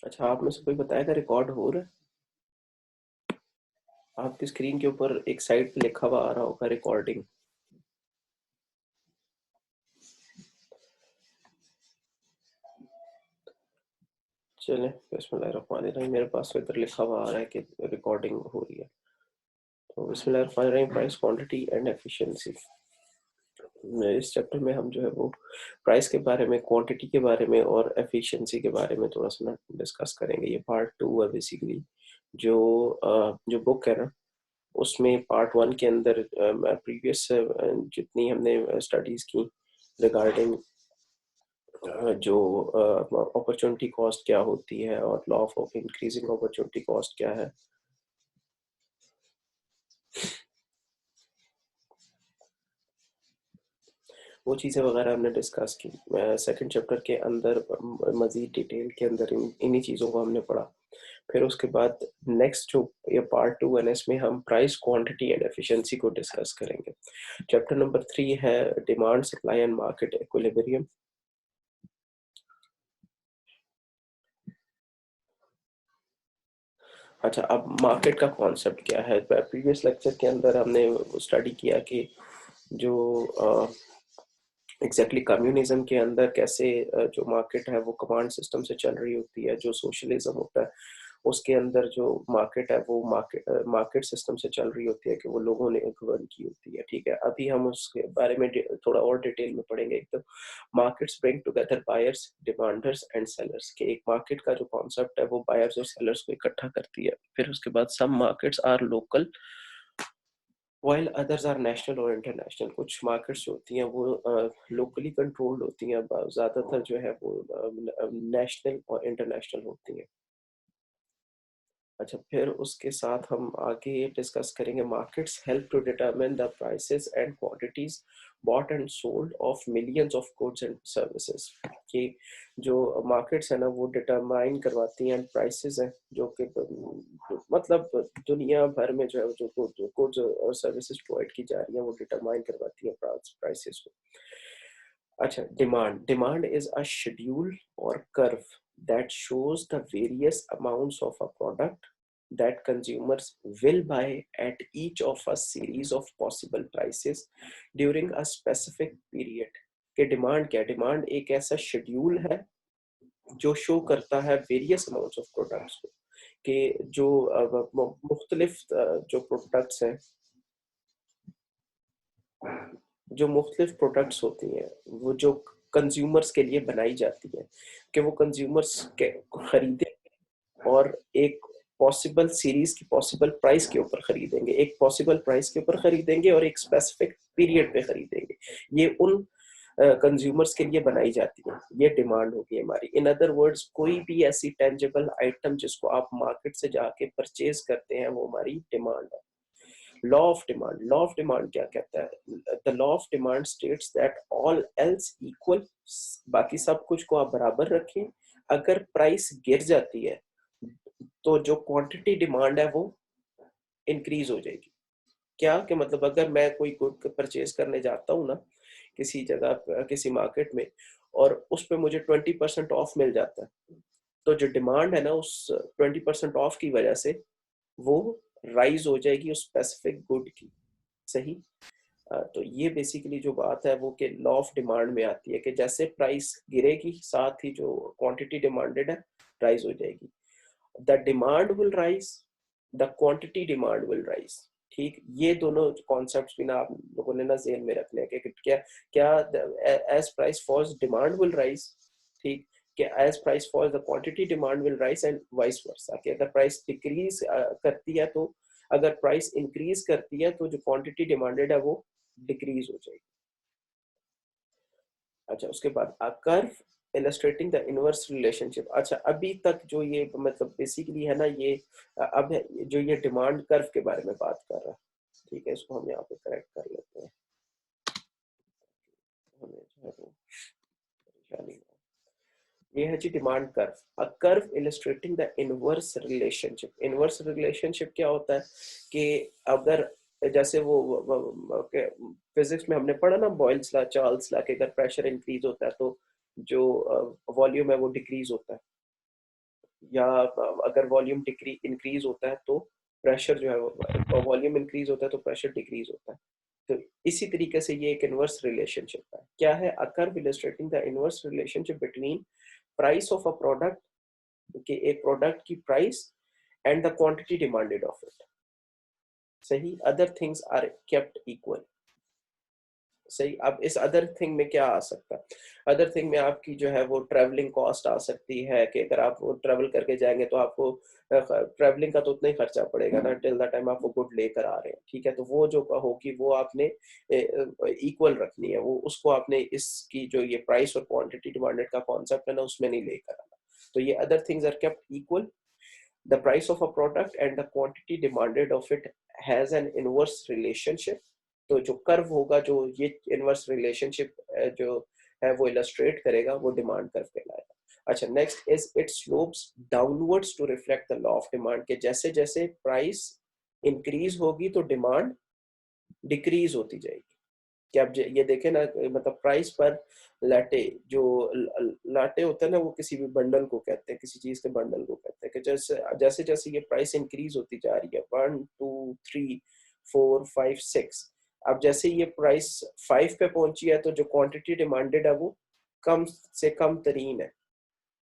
अच्छा, आप में से कोई बताएगा रिकॉर्ड हो रहा है? आपकी स्क्रीन के ऊपर एक साइड पे लिखा हुआ आ रहा होगा रिकॉर्डिंग। चले बिस्मिल्लाहिर्रहमानिर्रहीम। मेरे पास तो इधर लिखा हुआ आ रहा है कि रिकॉर्डिंग हो रही है। तो बिस्मिल्लाहिर्रहमानिर्रहीम। Price, quantity and efficiency. इस चैप्टर में हम जो है वो प्राइस के बारे में, क्वांटिटी के बारे में और एफिशिएंसी के बारे में थोड़ा सा डिस्कस करेंगे। ये पार्ट 2 है बेसिकली। जो बुक है ना, उसमें पार्ट 1 के अंदर प्रीवियस जितनी हमने स्टडीज की रिगार्डिंग जो अपॉर्चुनिटी कॉस्ट क्या होती है और law of increasing opportunity cost क्या है, वो चीज़ें वगैरह हमने डिस्कस की। सेकंड चैप्टर के अंदर मज़ीद डिटेल के अंदर इन्हीं चीज़ों को हमने पढ़ा। फिर उसके बाद नेक्स्ट जो ये पार्ट 2 है, इसमें हम प्राइस, क्वांटिटी एंड एफिशिएंसी को डिस्कस करेंगे। चैप्टर नंबर 3 है demand, supply and market equilibrium. अच्छा, अब मार्केट का कॉन्सेप्ट क्या है? प्रीवियस लेक्चर के अंदर हमने स्टडी किया कि जो एग्जैक्टली कम्युनिज्म के अंदर कैसे जो मार्केट है वो कमांड सिस्टम से चल रही होती है। जो सोशलिज्म होता है उसके अंदर जो मार्केट है वो मार्केट सिस्टम से चल रही होती है कि वो लोगों ने गवर्न की होती है। ठीक है, अभी हम उसके बारे में थोड़ा और डिटेल में पढ़ेंगे। एकदम markets bring together buyers, demanders and sellers के एक मार्केट का जो कॉन्सेप्ट है वो बायर्स और सेलर्स को इकट्ठा करती है। फिर उसके बाद some markets are local while others are national और इंटरनेशनल। कुछ मार्केट्स जो होती हैं वो लोकली कंट्रोल्ड होती हैं, ज़्यादातर जो है वो नेशनल और इंटरनेशनल होती हैं। अच्छा, फिर उसके साथ हम आगे डिस्कस करेंगे markets help to determine the prices and quantities bought and sold of millions of goods and services. कि जो मार्केट्स है ना वो डिटरमाइन करवाती हैं प्राइसेस हैं जो कि मतलब दुनिया भर में जो है जो गुड्स और सर्विसेज प्रोवाइड की जा रही हैं वो डिटरमाइन करवाती हैं प्राइसेस को। अच्छा, डिमांड इज अ शेड्यूल और curve that shows the various amounts of a product that consumers will buy at each of a series of possible prices during a specific period। कि demand क्या है? Demand एक ऐसा schedule है जो show करता है वेरियस अमाउंट्स ऑफ प्रोडक्ट्स को, कि जो मुख्तलिफ जो प्रोडक्ट्स हैं, जो मुख्तलिफ प्रोडक्ट्स होती हैं वो जो कंज्यूमर्स के लिए बनाई जाती है, कि वो कंज्यूमर्स के खरीदे और एक पॉसिबल सीरीज की पॉसिबल प्राइस के ऊपर खरीदेंगे, एक पॉसिबल प्राइस के ऊपर खरीदेंगे और एक स्पेसिफिक पीरियड पे खरीदेंगे। ये उन कंज्यूमर्स के लिए बनाई जाती है। ये डिमांड होगी हमारी। इन अदर वर्ड्स, कोई भी ऐसी टेंजिबल आइटम जिसको आप मार्केट से जाके परचेज करते हैं वो हमारी डिमांड है। लॉ ऑफ डिमांड क्या कहता है? The law of demand states that all else equal, बाकी सब कुछ को आप बराबर रखें, अगर प्राइस गिर जाती है तो जो क्वांटिटी डिमांड है वो इंक्रीज हो जाएगी। क्या कि मतलब अगर मैं कोई गुड परचेज करने जाता हूँ ना किसी जगह, किसी मार्केट में, और उस पे मुझे 20% ऑफ मिल जाता है, तो जो डिमांड है ना उस 20% ऑफ की वजह से वो राइज हो जाएगी उस स्पेसिफिक गुड की। सही। तो ये बेसिकली जो बात है वो कि लॉ ऑफ डिमांड में आती है कि जैसे प्राइस गिरेगी साथ ही जो क्वांटिटी डिमांडेड है राइज हो जाएगी। The demand will rise, the quantity demand will rise. ठीक, ये दोनों कॉन्सेप्ट्स भी ना आप लोगों ने ना ज़हन में रखने हैं कि क्या क्या as price falls demand will rise. ठीक, कि as price falls the quantity demand will rise and vice versa. कि अगर प्राइस डिक्रीज करती है तो, अगर प्राइस इंक्रीज करती है तो जो क्वांटिटी डिमांडेड है वो डिक्रीज हो जाएगी। अच्छा, उसके बाद अ curve illustrating the inverse relationship. अच्छा, अभी तक जो ये मतलब बेसिकली है ना, ये अब जो ये डिमांड कर्व के बारे में बात कर रहा है। ठीक है, इसको हम यहाँ पे करेक्ट कर लेते हैं, हमें जो है वो परेशानी ना हो। ये है जी demand curve, a curve illustrating the inverse relationship. Inverse relationship क्या होता है कि अगर जैसे वो फिजिक्स में हमने पढ़ा ना, बॉयल्स लॉ, चार्ल्स लॉ, कि अगर प्रेशर इंक्रीज होता है तो जो वॉल्यूम है वो डिक्रीज होता है, या अगर वॉल्यूम डिक्री इंक्रीज होता है तो प्रेशर जो है वो, वॉल्यूम इंक्रीज होता है तो प्रेशर डिक्रीज होता है। तो इसी तरीके से ये एक इनवर्स रिलेशनशिप है। क्या है? A curve illustrating the inverse relationship between price of a product, कि एक प्रोडक्ट की price and the quantity demanded of it. सही, other things are kept equal. सही, अब इस अदर थिंग में क्या आ सकता है? अदर थिंग में आपकी जो है वो ट्रैवलिंग कॉस्ट आ सकती है, कि अगर आप वो ट्रैवल करके जाएंगे तो आपको ट्रैवलिंग का तो उतना ही खर्चा पड़ेगा ना, टिल द टाइम आप वो गुड लेकर आ रहे हैं। ठीक है, तो वो जो होगी वो आपने इक्वल रखनी है, वो उसको आपने इसकी जो ये प्राइस और क्वांटिटी डिमांडेड का कॉन्सेप्ट है ना, उसमें नहीं लेकर आना। तो ये other things are kept equal, the price of a product and the quantity demanded of it has an inverse relationship. तो जो कर्व होगा, जो ये इनवर्स रिलेशनशिप जो है वो इलस्ट्रेट करेगा, वो डिमांड कर्व कहलाएगा। अच्छा, next is it slopes downwards to reflect the law of demand, के जैसे जैसे प्राइस इंक्रीज होगी तो डिमांड डिक्रीज होती जाएगी। कि आप ये देखें ना, मतलब प्राइस पर लाटे, जो लाटे होता है ना, वो किसी भी बंडल को कहते हैं, किसी चीज के बंडल को कहते हैं, कि जैसे जैसे जैसे ये प्राइस इंक्रीज होती जा रही है, 1 2 3 4 5 6, अब जैसे ये प्राइस 5 पे पहुंची है तो जो क्वांटिटी डिमांडेड है वो कम से कम तरीन है।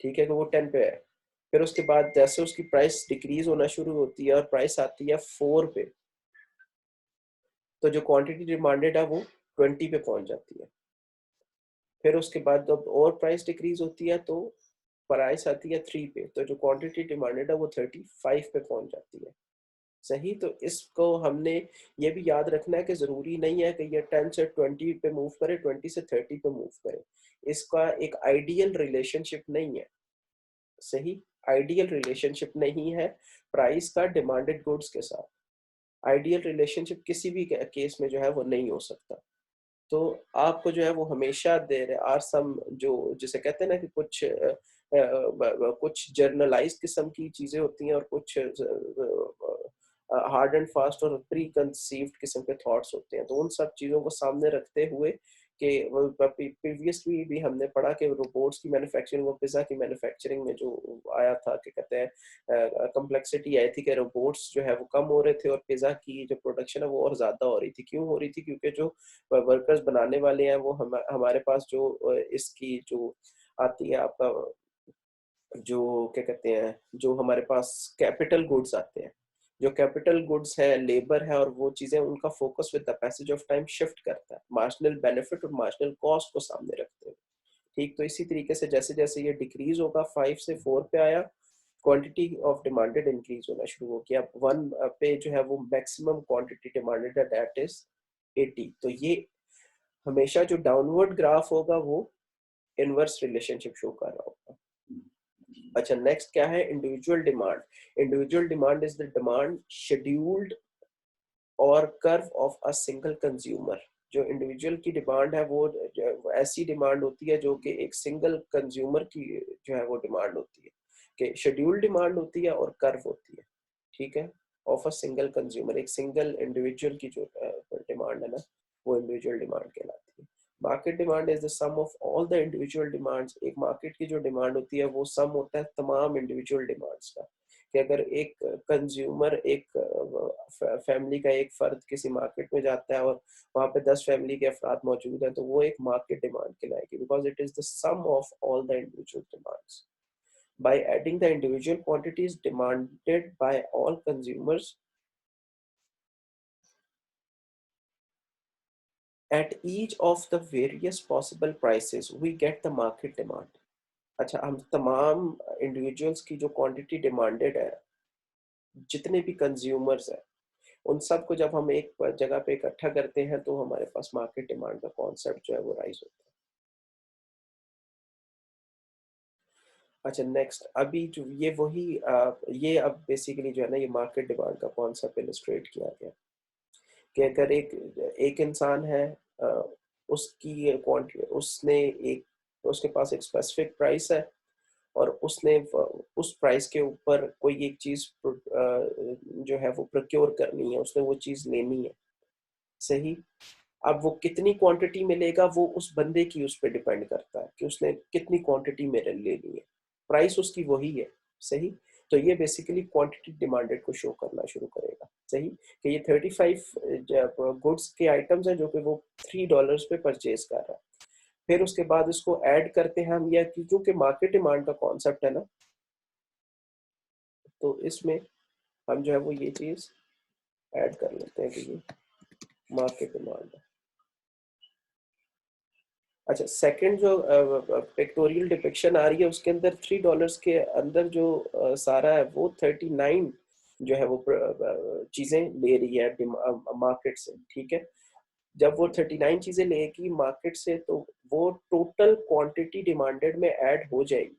ठीक है, तो वो 10 पे है। फिर उसके बाद जैसे उसकी प्राइस डिक्रीज होना शुरू होती है और प्राइस आती है 4 पे, तो जो क्वांटिटी डिमांडेड है वो 20 पे पहुंच जाती है। फिर उसके बाद जब और प्राइस डिक्रीज होती है तो प्राइस आती है 3 पे, तो जो क्वांटिटी डिमांडेड है वो 35 पे पहुंच जाती है। सही, तो इसको हमने ये भी याद रखना है कि जरूरी नहीं है कि ये 10 से 20 पे मूव करे, 20 से 30 पे मूव करे। इसका एक आइडियल रिलेशनशिप नहीं है। सही, आइडियल रिलेशनशिप नहीं है प्राइस का डिमांडेड गुड्स के साथ। आइडियल रिलेशनशिप किसी भी केस में जो है वो नहीं हो सकता। तो आपको जो है वो हमेशा देर आर सम, जो जिसे कहते हैं ना कि कुछ जर्नलाइज्ड किस्म की चीजें होती हैं और कुछ हार्ड एंड फास्ट और प्री कंसीव्ड किस्म के थॉट्स होते हैं। तो उन सब चीजों को सामने रखते हुए कि प्रीवियसली भी हमने पढ़ा कि रोबोट्स की मैन्युफैक्चरिंग और पिज्जा की मैन्युफैक्चरिंग में जो आया था, कि कहते हैं कम्प्लेक्सिटी आई थी कि रोबोट्स जो है वो कम हो रहे थे और पिज्जा की जो प्रोडक्शन है वो और ज्यादा हो रही थी। क्यों हो रही थी? क्योंकि जो वर्कर्स बनाने वाले हैं वो हमारे पास जो इसकी जो आती है आपका, जो क्या कहते हैं, जो हमारे पास कैपिटल गुड्स आते हैं, जो कैपिटल गुड्स है, लेबर है, और वो चीजें उनका focus with the passage of time shift करता है, मार्जिनल बेनिफिट और मार्जिनल कॉस्ट को सामने रखते हैं। ठीक, तो इसी तरीके से जैसे जैसे ये डिक्रीज होगा, 5 से 4 पे आया, क्वांटिटी ऑफ डिमांडेड इंक्रीज होना शुरू हो गया। 1 पे जो है वो मैक्सिमम क्वांटिटी डिमांडेड है, दैट इज 80। तो ये हमेशा जो डाउनवर्ड ग्राफ होगा वो इनवर्स रिलेशनशिप शो कर रहा होगा। अच्छा, नेक्स्ट क्या है? Individual demand. Individual demand is the demand scheduled or curve of a single consumer. जो इंडिविजुअल की डिमांड है वो ऐसी डिमांड होती है जो कि एक सिंगल कंज्यूमर की जो है वो डिमांड होती है, कि शेड्यूल डिमांड होती है और कर्व होती है। ठीक है, ऑफ अ सिंगल कंज्यूमर, एक सिंगल इंडिविजुअल की जो डिमांड है ना, वो इंडिविजुअल डिमांड कहलाती है। Market demand is the sum of all the individual demands. एक मार्केट की जो डिमांड होती है वो सम होता है तमाम इंडिविजुअल डिमांड्स का। कि अगर एक कंज्यूमर, एक फैमिली का एक फर्द किसी मार्केट में जाता है और वहां पे 10 फैमिली के अफराद मौजूद हैं, तो वो एक मार्केट डिमांड कहलाएगी, because it is the sum of all the individual demands. By adding the individual quantities demanded by all consumers at each of the various possible prices, we get the market demand. अच्छा, हम तमाम individuals की जो quantity demanded है, जितने भी consumers हैं, उन सब को जब हम एक जगह पे इकट्ठा करते हैं तो हमारे पास मार्केट डिमांड का कॉन्सेप्ट जो है वो राइज होता है। अच्छा, नेक्स्ट, अभी जो ये ये अब बेसिकली जो है ना, ये मार्केट डिमांड का कॉन्सेप्ट इलस्ट्रेट किया गया। कि अगर एक एक इंसान है, अ, उसकी क्वांटिटी, उसने एक, उसके पास एक स्पेसिफिक प्राइस है और उसने उस प्राइस के ऊपर कोई एक चीज जो है वो प्रोक्योर करनी है, उसने वो चीज लेनी है, सही। अब वो कितनी क्वांटिटी में लेगा वो उस बंदे की उस पर डिपेंड करता है कि उसने कितनी क्वांटिटी में लेनी है, प्राइस उसकी वही है, सही। तो ये बेसिकली क्वांटिटी डिमांडेड को शो करना शुरू करेगा, सही, कि ये 35 गुड्स के आइटम्स हैं जो कि वो $3 पे परचेज कर रहा है। फिर उसके बाद इसको ऐड करते हैं हम, या कि क्योंकि मार्केट डिमांड का कॉन्सेप्ट है ना, तो इसमें हम जो है वो ये चीज ऐड कर लेते हैं कि ये मार्केट डिमांड है। अच्छा, सेकंड जो पिक्टोरियल डिपिक्शन आ रही है उसके अंदर $3 के अंदर जो सारा है वो 39 जो है वो चीजें ले रही है मार्केट से, ठीक है। जब वो 39 चीजें लेगी मार्केट से तो वो टोटल क्वांटिटी डिमांडेड में ऐड हो जाएगी,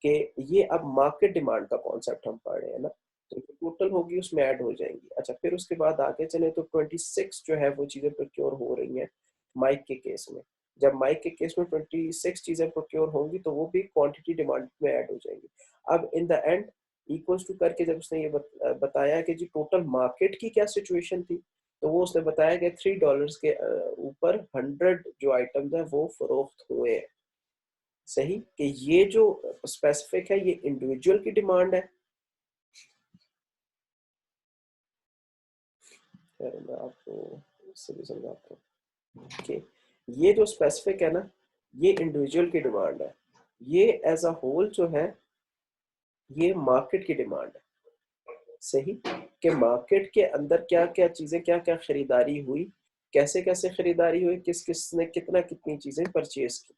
कि ये अब मार्केट डिमांड का कॉन्सेप्ट हम पढ़ रहे हैं ना, तो टोटल होगी उसमें ऐड हो जाएंगी। अच्छा, फिर उसके बाद आगे चले तो 26 जो है वो चीजें प्रोक्योर हो रही हैं माइक के केस में। जब माइक के केस में 26 चीजें प्रोक्योर होंगी तो वो भी क्वांटिटी डिमांड में ऐड हो जाएंगी। अब in the end equals to करके जब उसने ये बताया कि जी टोटल मार्केट की क्या सिचुएशन थी, तो वो उसने बताया कि $3 के ऊपर 100 जो आइटम्स है वो फरोख्त हुए हैं, सही, कि ये जो स्पेसिफिक है ये इंडिविजुअल की डिमांड है। खैर मैं आपको इससे भी समझाता हूँ कि ये जो स्पेसिफिक है ना, ये इंडिविजुअल की डिमांड है। ये एज अ होल जो है ये मार्केट की डिमांड है, सही, कि मार्केट के अंदर क्या क्या चीजें, क्या क्या खरीदारी हुई, कैसे कैसे खरीदारी हुई, किस किस ने कितना कितनी चीजें परचेज की,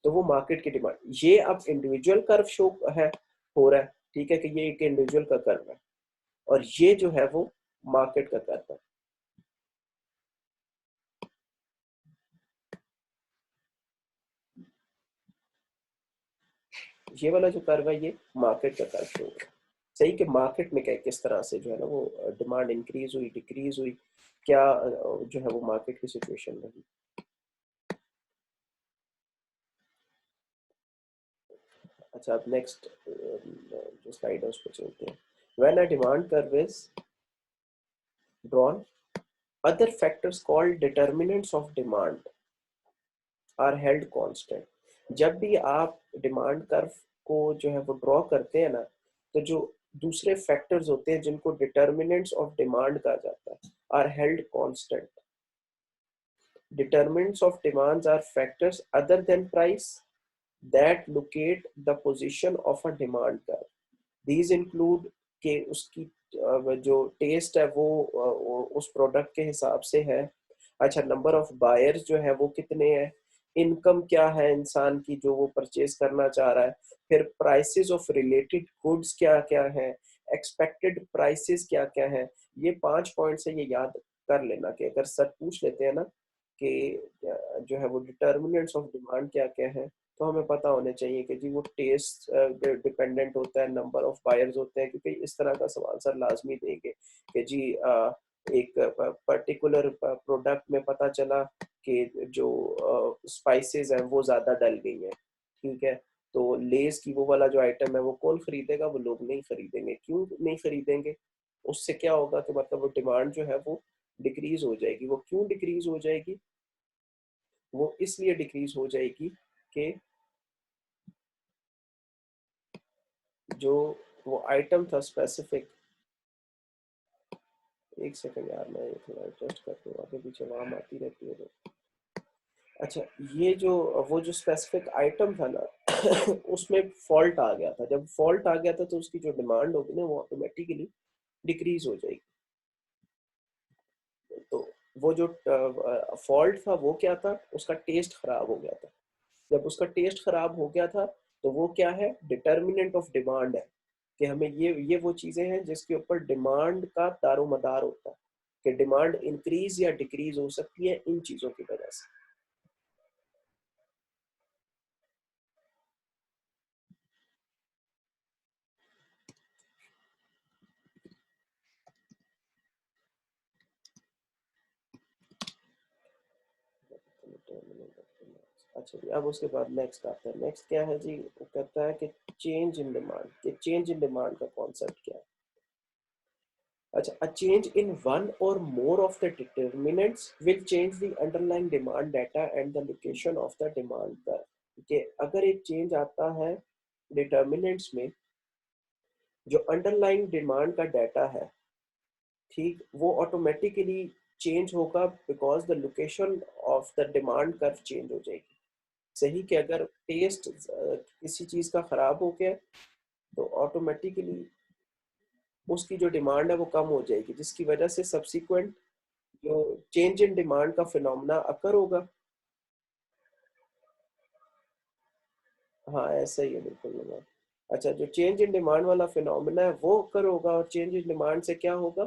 तो वो मार्केट की डिमांड। ये अब इंडिविजुअल कर्व शो है, हो रहा है, ठीक है, कि ये एक इंडिविजुअल का कर्व है और ये जो है वो मार्केट का कर्व है। ये वाला जो कर्व है ये मार्केट का कर्व शो हो रहा है, सही, कि मार्केट में क्या किस तरह से जो है ना वो डिमांड इंक्रीज हुई, डिक्रीज हुई, क्या जो है वो मार्केट की सिचुएशन रही। अच्छा, अब नेक्स्ट जो स्लाइड है उस पर चलते हैं। When a demand curve is drawn, other factors called determinants of demand are held constant। जब भी आप डिमांड कर्व को जो है वो ड्रॉ करते हैं ना, तो जो दूसरे फैक्टर्स होते हैं जिनको डिटर्मिनेंट्स ऑफ डिमांड कहा जाता है, are held constant. determinants of demands are factors other than price that locate the position of a demand curve। these include कि उसकी जो टेस्ट है वो उस प्रोडक्ट के हिसाब से है। अच्छा, नंबर ऑफ बायर्स जो है वो कितने हैं, इनकम क्या है इंसान की जो वो परचेज करना चाह रहा है, फिर प्राइसेस ऑफ रिलेटेड गुड्स क्या क्या है, एक्सपेक्टेड प्राइसेस क्या क्या है। ये 5 पॉइंट से ये याद कर लेना कि अगर सर पूछ लेते हैं ना कि जो है वो डिटर्मिनेंट्स ऑफ डिमांड क्या क्या है, तो हमें पता होना चाहिए कि जी वो टेस्ट डिपेंडेंट होता है, नंबर ऑफ बायर्स होते हैं, क्योंकि इस तरह का सवाल सर लाजमी देंगे कि जी एक पर्टिकुलर प्रोडक्ट में पता चला कि जो स्पाइसेस हैं वो ज़्यादा डल गई हैं, ठीक है, तो लेस की वो वाला जो आइटम है वो कौन खरीदेगा, वो लोग नहीं खरीदेंगे। क्यों नहीं खरीदेंगे? उससे क्या होगा कि मतलब वो डिमांड जो है वो डिक्रीज हो जाएगी। वो क्यों डिक्रीज हो जाएगी? वो इसलिए डिक्रीज हो जाएगी कि जो वो आइटम था स्पेसिफिक, एक सेकंड यार मैं ये थोड़ा एडजस्ट करती हूँ, आगे पीछे आवाम आती रहती है तो। अच्छा, ये जो वो जो स्पेसिफिक आइटम था ना उसमें फॉल्ट आ गया था। जब फॉल्ट आ गया था तो उसकी जो डिमांड होगी ना वो ऑटोमेटिकली डिक्रीज हो जाएगी। तो वो जो फॉल्ट था वो क्या था, उसका टेस्ट खराब हो गया था। जब उसका टेस्ट खराब हो गया था तो वो क्या है, डिटर्मिनेंट ऑफ डिमांड है, कि हमें ये वो चीजें हैं जिसके ऊपर डिमांड का दारोमदार होता है, कि डिमांड इंक्रीज या डिक्रीज हो सकती है इन चीजों की वजह से। अच्छा जी, अब उसके बाद नेक्स्ट आता है। नेक्स्ट क्या है जी, वो कहता है कि चेंज इन डिमांड, कि चेंज इन डिमांड का कॉन्सेप्ट क्या है। अच्छा, a change in one or more of the determinants will change the underlying demand data and the location of the demand curve। कि अगर एक चेंज आता है डिटर्मिनेंट्स में, जो अंडरलाइंग डिमांड का डाटा है, ठीक, वो ऑटोमेटिकली चेंज होगा because the location of the demand curve change हो जाएगी। सही कि अगर टेस्ट किसी चीज का खराब हो गया तो ऑटोमेटिकली उसकी जो डिमांड है वो कम हो जाएगी, जिसकी वजह से सब्सिक्वेंट जो चेंज इन डिमांड का फिनोमेना अकर होगा। हाँ, ऐसा ही है बिल्कुल नमूना। अच्छा, जो चेंज इन डिमांड वाला फिनोमेना है वो अकर होगा, और चेंज इन डिमांड से क्या होगा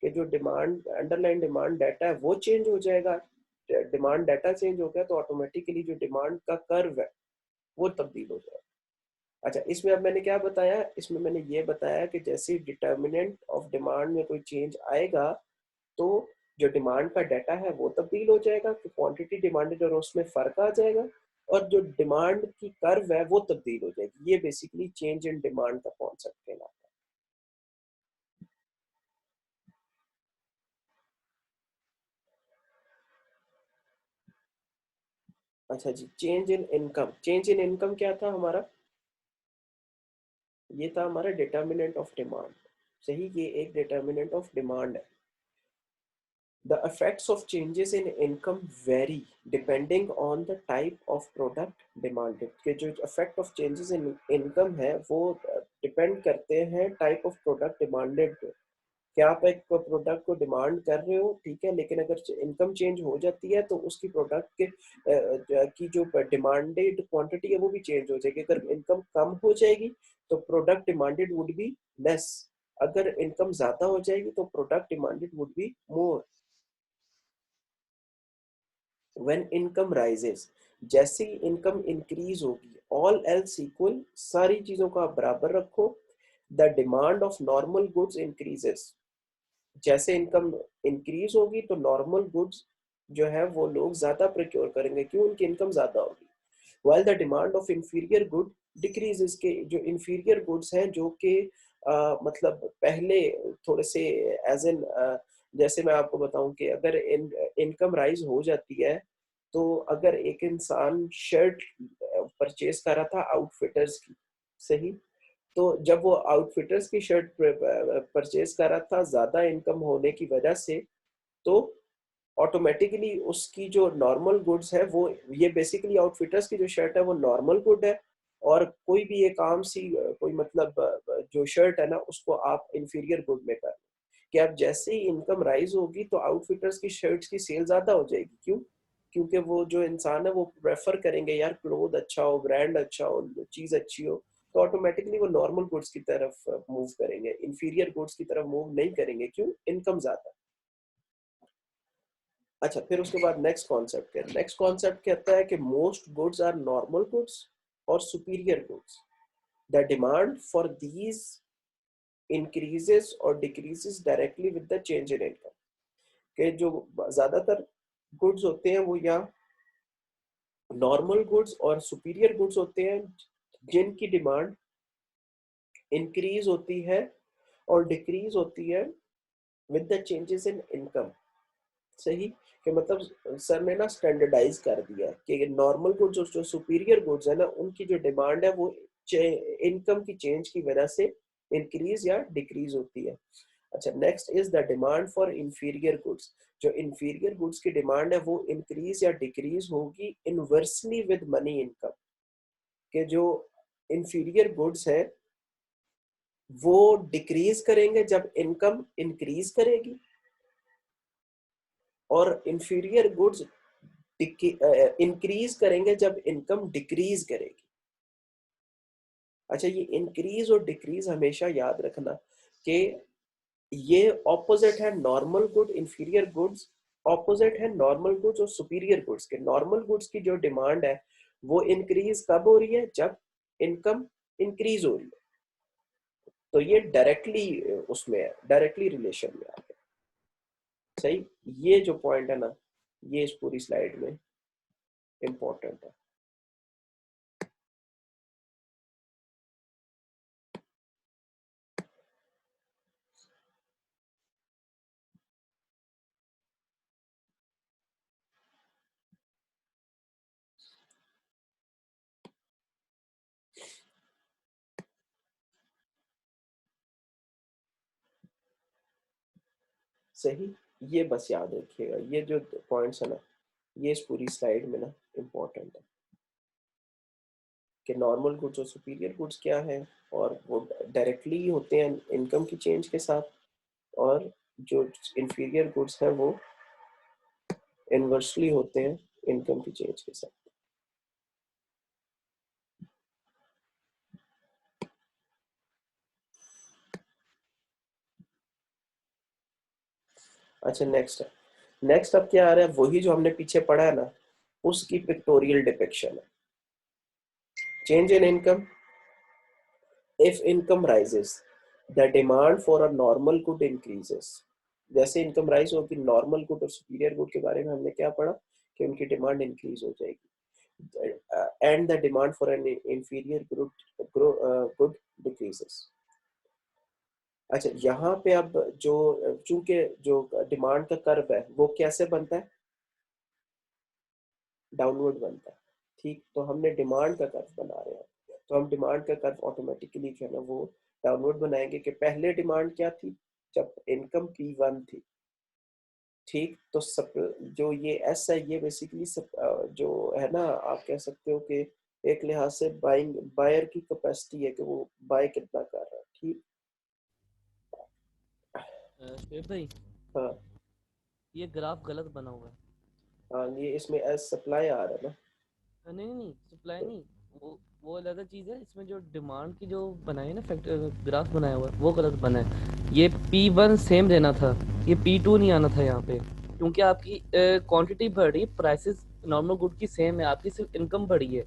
कि जो डिमांड अंडरलाइन डिमांड डाटा है वो चेंज हो जाएगा। डिमांड डाटा चेंज हो गया तो ऑटोमेटिकली जो डिमांड का कर्व है वो तब्दील हो जाएगा। अच्छा, इसमें अब मैंने क्या बताया, इसमें मैंने ये बताया कि जैसे डिटर्मिनेंट ऑफ डिमांड में कोई चेंज आएगा तो जो डिमांड का डाटा है वो तब्दील हो जाएगा, कि क्वांटिटी डिमांडेड और उसमें फ़र्क आ जाएगा, और जो डिमांड की कर्व है वो तब्दील हो जाएगी। ये बेसिकली चेंज इन डिमांड का कॉन्सेप्ट कहलाता है। अच्छा जी, change in income. Change in income क्या था हमारा, ये था हमारा डिटर्मिनेंट ऑफ डिमांड। सही, ये एक डिटर्मिनेंट ऑफ डिमांड है। The effects of changes in income vary depending on the type of product demanded। कि जो effect of changes in income है वो डिपेंड करते हैं टाइप ऑफ प्रोडक्ट डिमांडेड पे। क्या आप एक प्रोडक्ट को डिमांड कर रहे हो, ठीक है, लेकिन अगर इनकम चेंज हो जाती है तो उसकी प्रोडक्ट के की जो डिमांडेड क्वांटिटी है वो भी चेंज हो जाएगी। अगर इनकम कम हो जाएगी तो product demanded would be less, अगर इनकम ज्यादा हो जाएगी तो product demanded would be more. when income rises, जैसे ही इनकम इंक्रीज होगी, ऑल एल्स इक्वल, सारी चीजों को आप बराबर रखो, the demand of normal goods increases. जैसे इनकम इंक्रीज होगी तो नॉर्मल गुड्स जो है वो लोग ज्यादा प्रोक्योर करेंगे, क्यों, उनकी इनकम ज्यादा होगी। while the demand of inferior good decreases, के जो inferior goods हैं जो कि मतलब पहले थोड़े से एज एन जैसे मैं आपको बताऊं कि अगर इनकम राइज हो जाती है तो अगर एक इंसान शर्ट परचेज कर रहा था आउटफिटर्स की, सही, तो जब वो आउटफिटर्स की शर्ट परचेज कर रहा था ज्यादा इनकम होने की वजह से, तो ऑटोमेटिकली उसकी जो नॉर्मल गुड्स है वो, ये बेसिकली आउटफिटर्स की जो शर्ट है वो नॉर्मल गुड है, और कोई भी एक आम सी कोई मतलब जो शर्ट है ना उसको आप इंफीरियर गुड में कर, कि अब जैसे ही इनकम राइज होगी तो आउटफिटर्स की शर्ट्स की सेल ज्यादा हो जाएगी। क्यों, क्योंकि वो जो इंसान है वो प्रेफर करेंगे यार क्लोथ अच्छा हो, ब्रांड अच्छा हो, चीज अच्छी हो, तो ऑटोमेटिकली वो नॉर्मल गुड्स की तरफ मूव करेंगे, इंफीरियर गुड्स की तरफ मूव नहीं करेंगे। क्यों, इनकम ज्यादा। अच्छा, फिर उसके बाद नेक्स्ट कॉन्सेप्ट क्या, नेक्स्ट कॉन्सेप्ट कहता है कि most goods are normal goods और superior goods, the demand for these increases और decreases directly with the change in income. के जो ज्यादातर गुड्स होते हैं वो या नॉर्मल गुड्स और सुपीरियर गुड्स होते हैं जिनकी डिमांड इंक्रीज होती है और डिक्रीज होती है with the changes in income. सही, कि मतलब सर ने ना स्टैंडर्डाइज कर दिया है कि नॉर्मल गुड्स और जो सुपीरियर गुड्स है ना उनकी जो डिमांड है वो इनकम की चेंज की वजह से इंक्रीज या डिक्रीज होती है। अच्छा, next is the demand for inferior goods. जो इंफीरियर गुड्स की डिमांड है वो इंक्रीज या डिक्रीज होगी इनवर्सली विद मनी इनकम। के जो इंफीरियर गुड्स है वो डिक्रीज करेंगे जब इनकम इंक्रीज करेगी, और इंफीरियर गुड्स इंक्रीज करेंगे जब इनकम डिक्रीज करेगी। अच्छा, ये इंक्रीज और डिक्रीज हमेशा याद रखना कि ये ऑपोजिट है normal good inferior goods, opposite है नॉर्मल गुड्स और सुपीरियर गुड्स के। नॉर्मल गुड्स की जो डिमांड है वो इंक्रीज कब हो रही है, जब इनकम इंक्रीज हो रही है। तो ये डायरेक्टली उसमें है, डायरेक्टली रिलेशन में आ गया। सही, ये जो पॉइंट है ना ये इस पूरी स्लाइड में इंपॉर्टेंट है। सही। ये बस याद रखिएगा, ये जो पॉइंट्स है ना, ये इस पूरी स्लाइड में ना इम्पोर्टेंट है कि नॉर्मल गुड्स और सुपीरियर गुड्स क्या है, और वो डायरेक्टली होते हैं इनकम की चेंज के साथ, और जो इंफीरियर गुड्स हैं वो इनवर्सली होते हैं इनकम की चेंज के साथ। अच्छा नेक्स्ट है, नेक्स्ट अब क्या आ रहा है, वही जो हमने पीछे पढ़ा है ना, उसकी पिक्टोरियल डिपिक्शन है। Change in income, if income rises the demand for a normal good increases. जैसे इनकम राइज होगी, नॉर्मल गुड और सुपीरियर गुड के बारे में हमने क्या पढ़ा कि उनकी डिमांड इंक्रीज हो जाएगी, and the demand for an inferior good decreases. अच्छा यहाँ पे अब जो, चूंकि जो डिमांड का कर्व है वो कैसे बनता है, डाउनवर्ड बनता है। ठीक, तो हमने डिमांड का कर्व बना रहे हैं, तो हम डिमांड का कर्व ऑटोमेटिकली जो है ना वो डाउनवर्ड बनाएंगे कि पहले डिमांड क्या थी, जब इनकम P1 थी। ठीक, तो सब जो ये एस है ये बेसिकली जो है ना, आप कह सकते हो कि एक लिहाज से बाइंग बायर की कैपेसिटी है कि वो बाय कितना कर रहा है। ठीक, शुएब भाई, हाँ ये ग्राफ गलत बना हुआ है। हाँ, ये इसमें एस सप्लाई आ रहा है ना। नहीं नहीं, सप्लाई तो नहीं, वो अलग चीज़ है। इसमें जो डिमांड की जो बनाई है ना फैक्टर ग्राफ बनाया हुआ है वो गलत बना है। ये P1 सेम रहना था, ये P2 नहीं आना था यहाँ पे, क्योंकि आपकी क्वांटिटी बढ़ रही है, प्राइसेस नॉर्मल गुड की सेम है, आपकी सिर्फ इनकम बढ़ी है,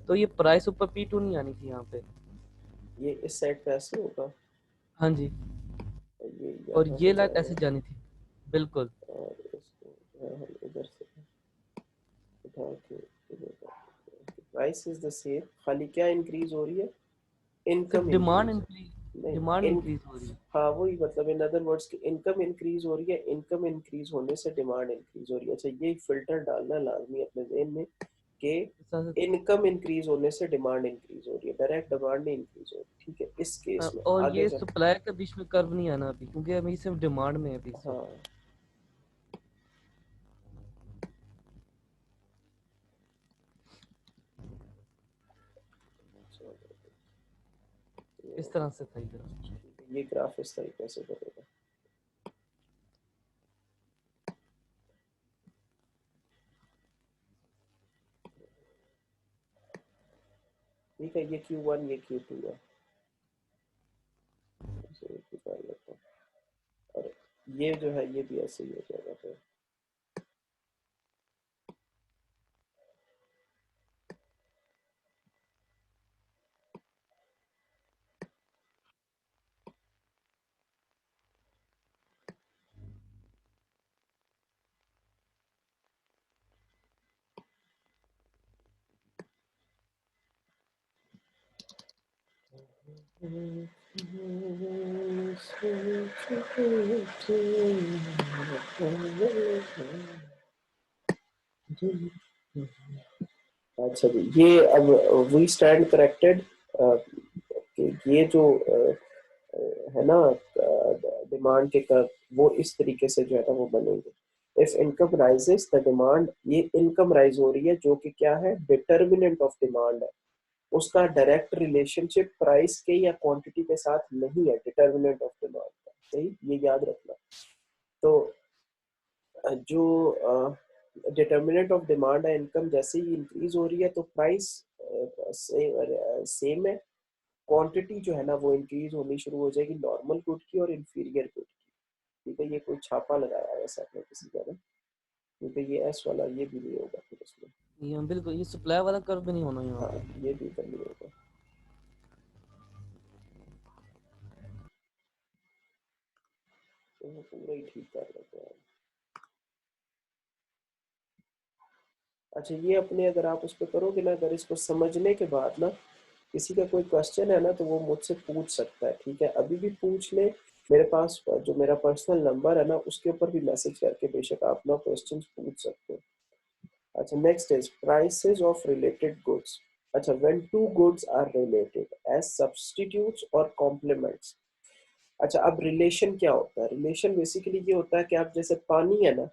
तो ये प्राइस ऊपर P2 नहीं आनी थी यहाँ पे। ये इस साइड पे ऐसे होगा, हाँ जी, और ये और यहाँ ये पे लाइन ऐसे जाएगा, जानी थी, बिल्कुल। और इसको जो है हम इधर से उठा के इधर, प्राइस इज द सेम, खाली क्या इंक्रीज हो रही है, सिर्फ इनकम डिमांड इंक्रीज। इंक्रीज, नहीं, डिमांड इन, इंक्रीज हो रही है। हाँ वही मतलब, इन अदर वर्ड्स की इनकम इंक्रीज हो रही है, इनकम इंक्रीज होने से डिमांड इंक्रीज हो रही है। अच्छा ये फिल्टर डालना लाजमी अपने ज़हन में कि इनकम इंक्रीज होने से डिमांड इंक्रीज हो रही है, डायरेक्ट डिमांड नहीं इंक्रीज हो रही। ठीक है, इस केस में और आगे ये चल। सप्लाई के बीच में कर्व नहीं आना अभी, क्योंकि अभी सिर्फ डिमांड में है अभी इस हाँ वक्त। इस तरह से था इधर। ये ग्राफ इस तरीके से बनेगा। ठीक है, ये Q1 ये Q2 है, इसे एक ही कर लेता हूँ। और ये जो है ये भी ऐसे ही हो जाएगा फिर। अच्छा जी, ये अब वी स्टैंड करेक्टेड, ये जो है ना डिमांड के कर्व, वो इस तरीके से जो है ना वो बनेंगे। If income rises the demand, ये इनकम राइज हो रही है जो कि क्या है, डिटर्मिनेंट ऑफ डिमांड है, उसका डायरेक्ट रिलेशनशिप प्राइस के या क्वांटिटी के साथ नहीं है, डिटर्मिनेंट ऑफ डिमांड का। सही, ये याद रखना। तो जो डिटर्मिनेंट ऑफ डिमांड है इनकम, जैसे ही इंक्रीज हो रही है तो प्राइस सेम है, क्वांटिटी जो है ना वो इंक्रीज होनी शुरू हो जाएगी नॉर्मल गुड की और इंफीरियर गुड की। ठीक है, ये कोई छापा लगाया है सर ने किसी का ना, क्योंकि ये एस वाला ये भी नहीं होगा फिर उसमें। ये बिल्कुल, ये सप्लाई वाला कर्व भी नहीं होना यहाँ हाँ, पे। ये भी इधर नहीं होगा, तो वो पूरा ही ठीक कर लेते हैं। अच्छा ये अपने, अगर आप उस पर करोगे ना, अगर इसको समझने के बाद ना किसी का कोई क्वेश्चन है ना तो वो मुझसे पूछ सकता है। ठीक है, अभी भी पूछ ले, मेरे पास जो मेरा पर्सनल नंबर है ना उसके ऊपर भी मैसेज करके बेशक आप ना क्वेश्चन पूछ सकते हो। अच्छा next is prices of related goods. अच्छा, when two goods are related as substitutes और कॉम्प्लीमेंट्स, अच्छा, अब रिलेशन क्या होता है? रिलेशन बेसिकली ये होता है कि आप जैसे पानी है ना,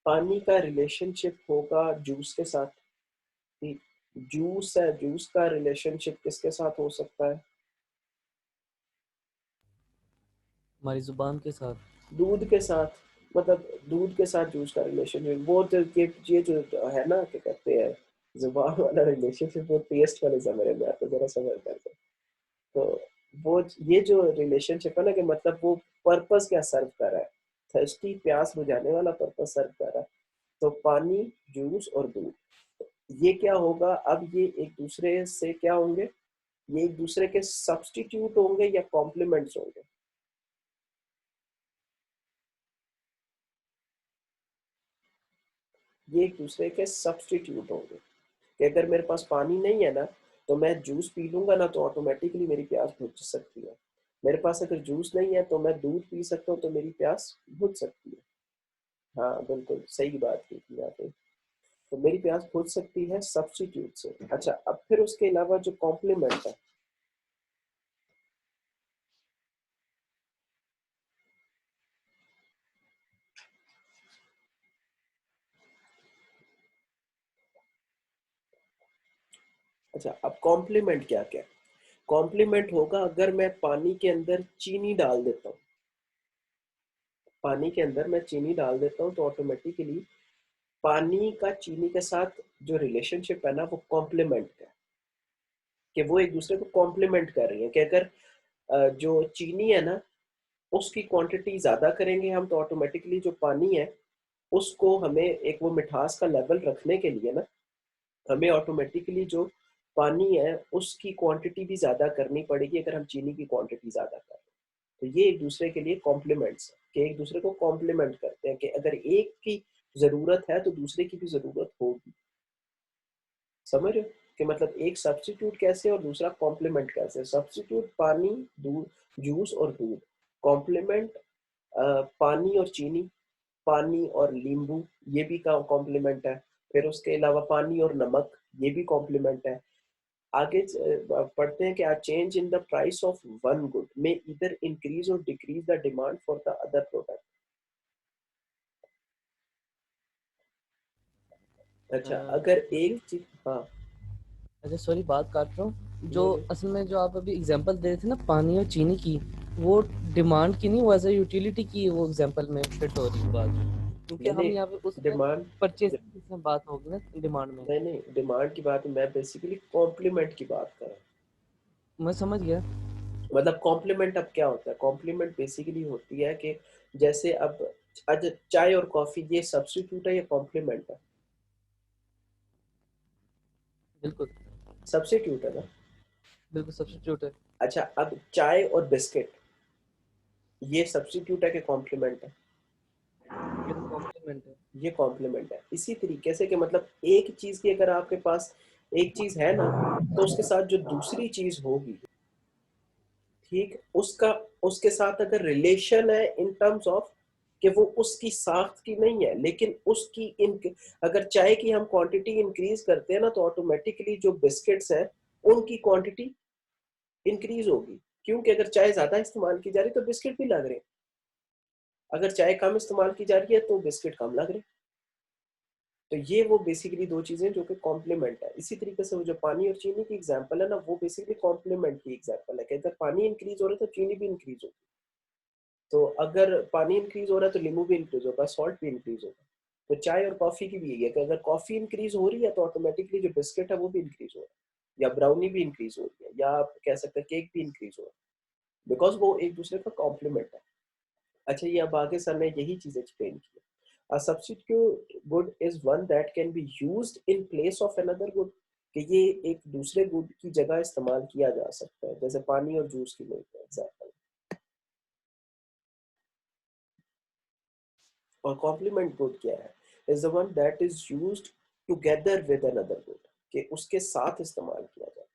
पानी का रिलेशनशिप होगा जूस के साथ। ठीक, जूस है, जूस का रिलेशनशिप किसके साथ हो सकता है? हमारी जुबान के साथ। दूध के साथ। मतलब दूध के साथ जूस का रिलेशनशिप, वो तो ये जो है ना, क्या कहते हैं, जुबान वाला रिलेशनशिप, वो टेस्ट वाले समझ में आता है, जरा समझ में आता है। तो वो ये जो रिलेशनशिप है ना, कि मतलब वो पर्पस क्या सर्व कर रहा है, थर्स्टी प्यास बुझाने वाला पर्पस सर्व कर रहा है। तो पानी, जूस और दूध, ये क्या होगा अब? ये एक दूसरे से क्या होंगे? ये एक दूसरे के सब्स्टिट्यूट होंगे या कॉम्प्लीमेंट्स होंगे? ये एक दूसरे के सब्स्टिट्यूट होंगे। कि अगर मेरे पास पानी नहीं है ना, तो मैं जूस पी लूंगा ना, तो ऑटोमेटिकली मेरी प्यास बुझ सकती है। मेरे पास अगर जूस नहीं है तो मैं दूध पी सकता हूँ, तो मेरी प्यास बुझ सकती है। हाँ बिल्कुल सही बात की थी आपने। तो मेरी प्यास बुझ सकती है सब्स्टिट्यूट से। अच्छा, अब फिर उसके अलावा जो कॉम्प्लीमेंट है। अच्छा, अब कॉम्प्लीमेंट क्या क्या है? कॉम्प्लीमेंट होगा अगर मैं पानी के अंदर चीनी डाल देता हूँ। पानी के अंदर मैं चीनी डाल देता हूँ, तो ऑटोमेटिकली पानी का चीनी के साथ जो रिलेशनशिप है ना, वो कॉम्प्लीमेंट है। कि वो एक दूसरे को कॉम्प्लीमेंट कर रही है। कि अगर जो चीनी है ना, उसकी क्वांटिटी ज़्यादा करेंगे हम, तो ऑटोमेटिकली जो पानी है, उसको हमें एक वो मिठास का लेवल रखने के लिए ना, हमें ऑटोमेटिकली जो पानी है उसकी क्वांटिटी भी ज़्यादा करनी पड़ेगी, अगर हम चीनी की क्वांटिटी ज़्यादा करें। तो ये एक दूसरे के लिए कॉम्प्लीमेंट्स है, कि एक दूसरे को कॉम्प्लीमेंट करते हैं, कि अगर एक की ज़रूरत है तो दूसरे की भी ज़रूरत होगी। समझ रहे हो? कि मतलब एक सब्स्टिट्यूट कैसे और दूसरा कॉम्प्लीमेंट कैसे? सब्स्टिट्यूट पानी, दूध, जूस और दूध। कॉम्प्लीमेंट पानी और चीनी, पानी और नींबू, ये भी का कॉम्प्लीमेंट है। फिर उसके अलावा पानी और नमक, ये भी कॉम्प्लीमेंट है। आगे पढ़ते हैं कि a change in the price of one good may either increase or decrease the demand for the other product। अच्छा, अगर ये एक चीज, हाँ अच्छा सॉरी बात काट रहा हूँ। जो नहीं नहीं, असल में जो आप अभी एग्जांपल दे रहे थे ना पानी और चीनी की, वो डिमांड की नहीं, वो एज ए यूटिलिटी की वो एग्जांपल में फिट हो रही है बात। क्योंकि नहीं हम नहीं, यहाँ पे उसमें डिमांड, परचेसिंग की बात होगी ना डिमांड में। नहीं नहीं, डिमांड की बात मैं बेसिकली कॉम्प्लीमेंट की बात कर रहा हूँ। मैं समझ गया। मतलब कॉम्प्लीमेंट अब क्या होता है? कॉम्प्लीमेंट बेसिकली होती है कि जैसे अब आज चाय और कॉफी, ये सब्स्टिट्यूट है या कॉम्प्लीमेंट है? बिल्कुल। सब्स्टिट्यूट है ना। बिल्कुल सब्स्टिट्यूट है। अच्छा, अब चाय और बिस्किट, ये सब्स्टिट्यूट है कि कॉम्प्लीमेंट है? ये तो कॉम्प्लीमेंट है। ये कॉम्प्लीमेंट है। इसी तरीके से कि मतलब एक चीज की अगर आपके पास एक चीज है ना, तो उसके साथ जो दूसरी चीज होगी, ठीक, उसका उसके साथ अगर रिलेशन है इन टर्म्स ऑफ कि वो उसकी साख्त की नहीं है, लेकिन उसकी इन, अगर चाय की हम क्वांटिटी इंक्रीज करते हैं ना, तो ऑटोमेटिकली जो बिस्किट्स हैं उनकी क्वांटिटी इंक्रीज होगी। क्योंकि अगर चाय ज्यादा इस्तेमाल की जा रही है तो बिस्किट भी लग रहे हैं, अगर चाय कम इस्तेमाल की जा रही है तो बिस्किट कम लग रहे हैं। तो ये वो बेसिकली दो चीजें जो कि कॉम्प्लीमेंट है। इसी तरीके से वो जो पानी और चीनी की एग्जांपल है ना, वो बेसिकली कॉम्प्लीमेंट की एग्जांपल है, कि अगर पानी इंक्रीज हो रहा है तो चीनी भी इंक्रीज होगी। तो अगर पानी इंक्रीज हो रहा है तो नींबू भी इंक्रीज होगा, सॉल्ट भी इंक्रीज होगा। तो चाय और कॉफी की भी यही है, कि अगर कॉफी इंक्रीज हो रही है तो ऑटोमेटिकली जो बिस्किट है वो भी इंक्रीज हो रहा है, या ब्राउनी भी इंक्रीज हो रही है, या आप कह सकते हैं केक भी इंक्रीज हो रहा है, बिकॉज वो एक दूसरे का कॉम्प्लीमेंट है। अच्छा, ये अब आगे सर ने यही चीज एक्सप्लेन की। A substitute good is one that can be used in place of another good, कि ये एक दूसरे गुड की जगह इस्तेमाल किया जा सकता है, जैसे पानी और जूस की एग्जांपल। और कॉम्प्लीमेंट गुड क्या है? Is the one that is used together with another good, कि उसके साथ इस्तेमाल किया जाता है।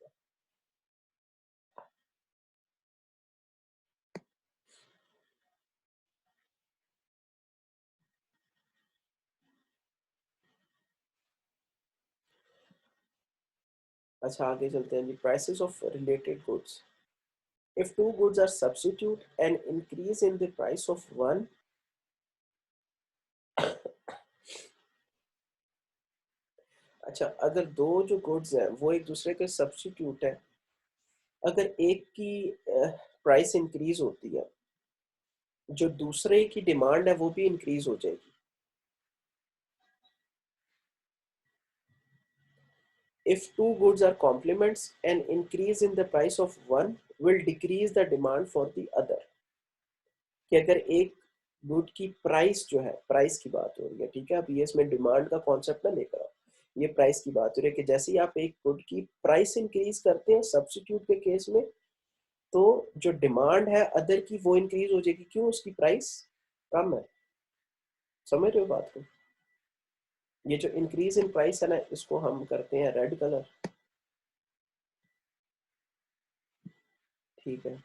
अच्छा, आगे चलते हैं जी, prices of related goods. If two goods are substitute and increase in the price of one, अच्छा अगर दो जो गुड्स हैं वो एक दूसरे के सब्स्टिट्यूट है, अगर एक की प्राइस इंक्रीज होती है, जो दूसरे की डिमांड है वो भी इंक्रीज हो जाएगी। If two goods are complements, an increase in the price of one will decrease the demand for the other। कि अगर एक गुड की प्राइस जो है, प्राइस की बात हो रही है, ठीक है, अब ये इसमें डिमांड का कॉन्सेप्ट ना लेकर आओ, ये प्राइस की बात हो रही है कि जैसे ही आप एक गुड की प्राइस इंक्रीज करते हैं सब्स्टिट्यूट के केस में, तो जो डिमांड है अदर की वो इंक्रीज हो जाएगी। क्यों? उसकी प्राइस कम है। समझ रहे हो बात को? ये जो इंक्रीज इन प्राइस है ना, इसको हम करते हैं रेड कलर, ठीक है,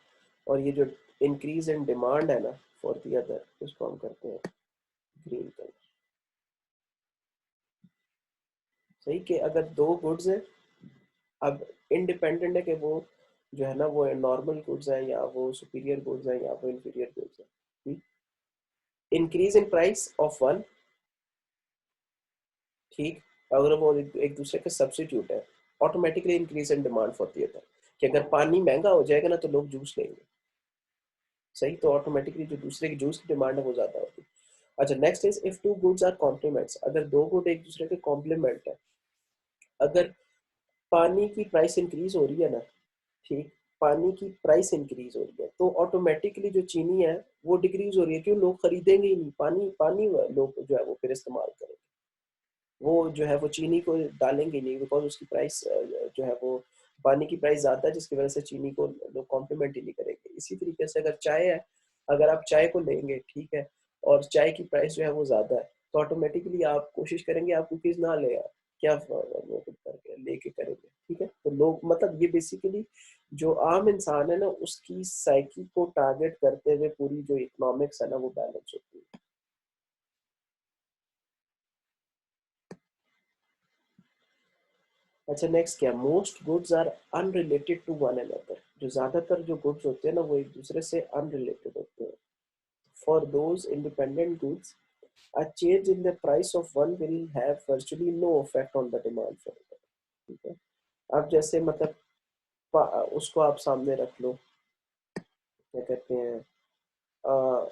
और ये जो इंक्रीज इन डिमांड है ना फॉर दी अदर, इसको हम करते हैं ग्रीन कलर। सही कि अगर दो गुड्स हैं, अब इंडिपेंडेंट है कि वो जो है ना वो नॉर्मल गुड्स हैं या वो सुपीरियर गुड्स हैं या वो इंफीरियर गुड्स हैं, increase in price of one, ठीक, अगर वो एक दूसरे के सब्स्टिट्यूट है, automatically increase in demand for the other. कि अगर पानी महंगा हो जाएगा ना तो लोग जूस लेंगे, सही, तो ऑटोमेटिकली जो दूसरे की जूस की डिमांड है वो ज्यादा होगी। अच्छा next is if two goods are complements, अगर दो गुड एक दूसरे के कॉम्प्लीमेंट है, अगर पानी की प्राइस इंक्रीज हो रही है ना, ठीक, पानी की प्राइस इंक्रीज हो रही है तो ऑटोमेटिकली जो चीनी है वो डिक्रीज हो रही है। क्यों? लोग खरीदेंगे ही नहीं पानी, पानी लोग जो है वो फिर इस्तेमाल करेंगे, वो जो है वो चीनी को डालेंगे नहीं, बिकॉज उसकी प्राइस जो है वो, पानी की प्राइस ज्यादा है जिसकी वजह से चीनी को लोग कॉम्प्लीमेंट ही नहीं करेंगे। इसी तरीके से अगर चाय है, अगर आप चाय को लेंगे, ठीक है, और चाय की प्राइस जो है वो ज्यादा है, तो ऑटोमेटिकली आप कोशिश करेंगे आप कुकीज ना ले आए, क्या वो खुद करके लेके करेंगे, ठीक है। तो लोग मतलब ये बेसिकली जो आम इंसान है ना उसकी साइकी को टारगेट करते हुए पूरी जो इकोनॉमिक्स है ना वो बैलेंस होती है। अच्छा नेक्स्ट क्या, most goods are unrelated to one another, जो ज्यादातर जो गुड्स होते हैं ना वो एक दूसरे से अनरिलेटेड होते हैं। For those independent goods a change in the price of one will have virtually no effect on the demand for it, ठीक है। अब जैसे मतलब उसको आप सामने रख लो, क्या कहते हैं, अ,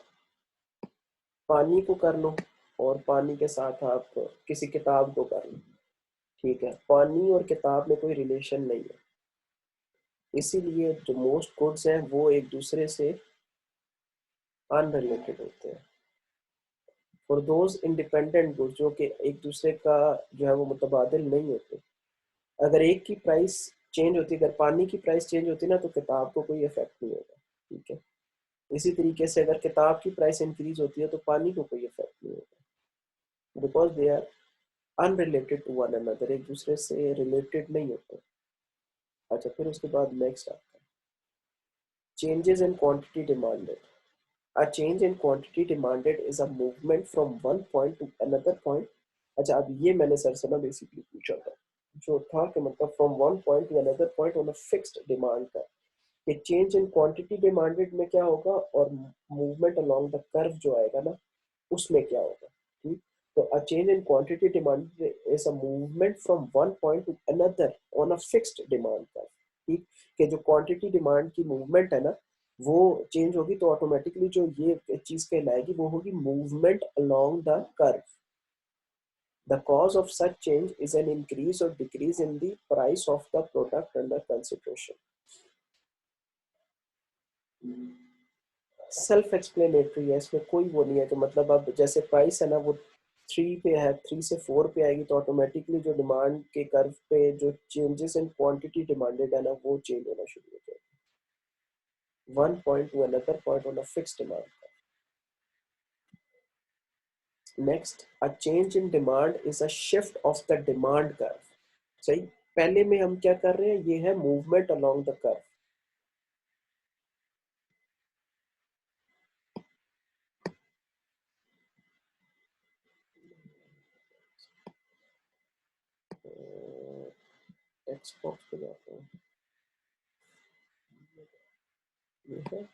पानी को कर लो और पानी के साथ आप किसी किताब को कर लो, ठीक है, पानी और किताब में कोई रिलेशन नहीं है, इसीलिए जो मोस्ट गुड्स हैं वो एक दूसरे से अनरिलेटेड होते हैं। फॉर दोज इंडिपेंडेंट गुड्स, जो कि एक दूसरे का जो है वो मुतबादिल नहीं होते, अगर एक की प्राइस चेंज होती है, अगर पानी की प्राइस चेंज होती है ना तो किताब को कोई इफेक्ट नहीं होगा, ठीक है। इसी तरीके से अगर किताब की प्राइस इंक्रीज होती है तो पानी को कोई इफेक्ट नहीं होगा, because they are unrelated to one another, एक दूसरे से रिलेटेड नहीं होते। अच्छा फिर उसके बाद नेक्स्ट आता है changes in quantity demanded. A change in quantity demanded is a movement from one point to another point। अच्छा अब ये मैंने सर से ना बेसिकली पूछा था, जो था कि मतलब from one point two another point on a fixed demand का, कि चेंज इन क्वांटिटी डिमांडेड में क्या होगा और मूवमेंट अलोंग द कर्व जो आएगा ना उसमें क्या होगा, ठीक। तो अ change in quantity demanded is a movement from one point two another on a fixed demand curve, ठीक। कि जो क्वांटिटी डिमांड की मूवमेंट है ना वो चेंज होगी तो ऑटोमेटिकली जो ये चीज कहलाएगी वो होगी movement along the curve. The cause of such change is an increase or decrease in the price of the product under consideration। Self explanatory है, इसमें कोई वो नहीं है कि मतलब अब जैसे प्राइस है ना वो थ्री पे है, थ्री से फोर पे आएगी तो ऑटोमेटिकली जो डिमांड के कर्व पे जो चेंजेस इन क्वांटिटी डिमांडेड है ना वो चेंज होना शुरू हो जाएगा, one point two another point on a fixed demand. Next, a change in demand is a shift of the demand curve. सही, पहले में हम क्या कर रहे हैं, ये है movement along the curve. Text box पे जाते हैं, ये है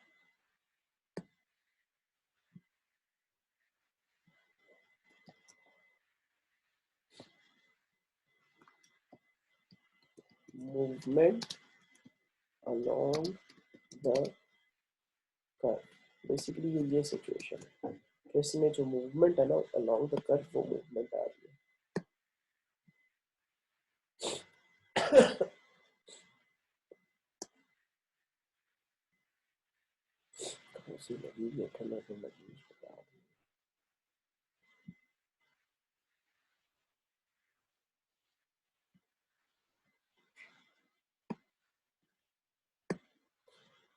movement along the curve. Basically ये सिचुएशन है, इसमें जो मूवमेंट है ना अलोंग द कर्व, वो मूवमेंट आ रही है। खांसी लगी है, ठंडक लगी है।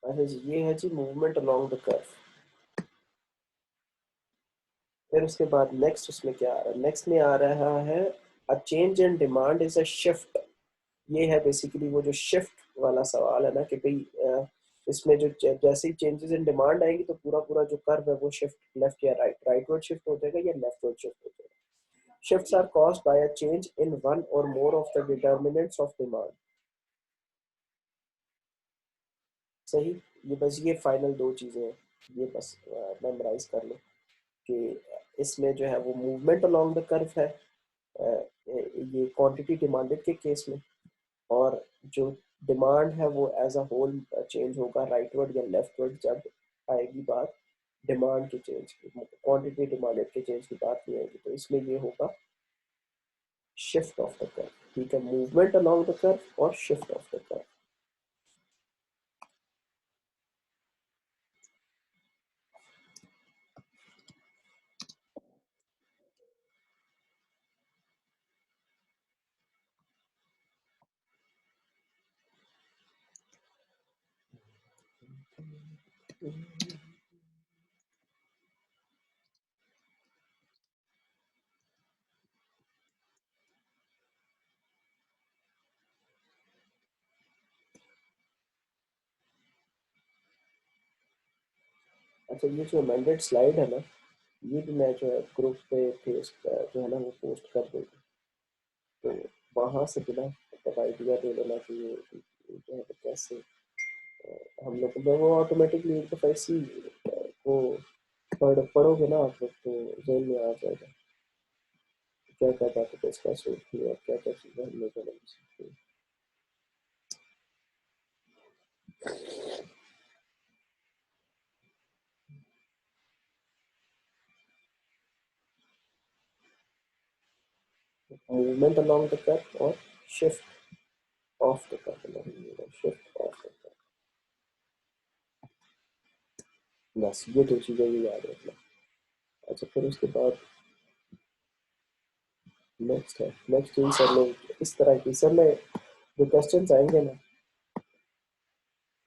अच्छा जी, ये है जी मूवमेंट अलोंग द कर्व। फिर उसके बाद नेक्स्ट उसमें क्या आ रहा है, नेक्स्ट में आ रहा है अ change in demand is a shift. ये है बेसिकली वो जो शिफ्ट वाला सवाल है ना कि भाई इसमें जो जैसे ही चेंजेस इन डिमांड आएंगी तो पूरा पूरा जो कर्व है वो शिफ्ट लेफ्ट या राइटवर्ड शिफ्ट हो जाएगा या लेफ्टवर्ड शिफ्ट हो जाएगा। Shifts are caused by a change in one or more of the determinants of demand. सही। ये बस ये फाइनल दो चीजें हैं, ये बस मेमोराइज कर लो कि इसमें जो है वो मूवमेंट अलोंग द कर्व है ये क्वांटिटी डिमांडेड के केस में, और जो डिमांड है वो एज अ होल चेंज होगा राइटवर्ड या लेफ्टवर्ड जब आएगी बात डिमांड के चेंज की, क्वांटिटी डिमांडेड के चेंज की बात नहीं आएगी। तो इसमें ये होगा शिफ्ट ऑफ द कर्व। ठीक है, मूवमेंट अलोंग द कर्व और शिफ्ट ऑफ द कर्व। अच्छा, ये जो अमेंडेड स्लाइड है ना, ये भी मैं जो है ग्रुप पे फेस जो है ना वो पोस्ट कर दूंगा, तो वहां से बिना तब आइडिया दे लेना कि ये जो है वो कैसे हम लोग वो ऑटोमेटिकली एक दफा ऐसी वो पढ़ोगे ना आप लोग तो जेल में आ जाएगा क्या क्या बातें डिस्कस होती है और क्या क्या चीज़ें हम लोगों ने सीखी। मूवमेंट अलोंग द कर्व और shift of the curve, shift of the curve. बस ये दो चीज़ें भी याद रखना। अच्छा, फिर उसके बाद नेक्स्ट है, नेक्स्ट इन सर लोग इस तरह की सर में जो क्वेश्चन आएंगे ना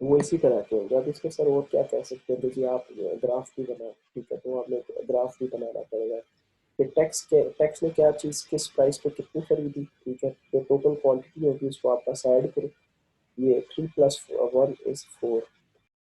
वो इसी तरह के होंगे। अब इसमें सर और क्या कह सकते हैं, तो जी आप ग्राफ भी बनाओ, ठीक है, तो आपने ग्राफ भी बनाना पड़ेगा कि टैक्स ने क्या चीज़ किस प्राइस पे कितनी खरीदी, ठीक है, तो टोटल क्वांटिटी होगी उसको आप साइड करो। ये 3 + 1 = 4,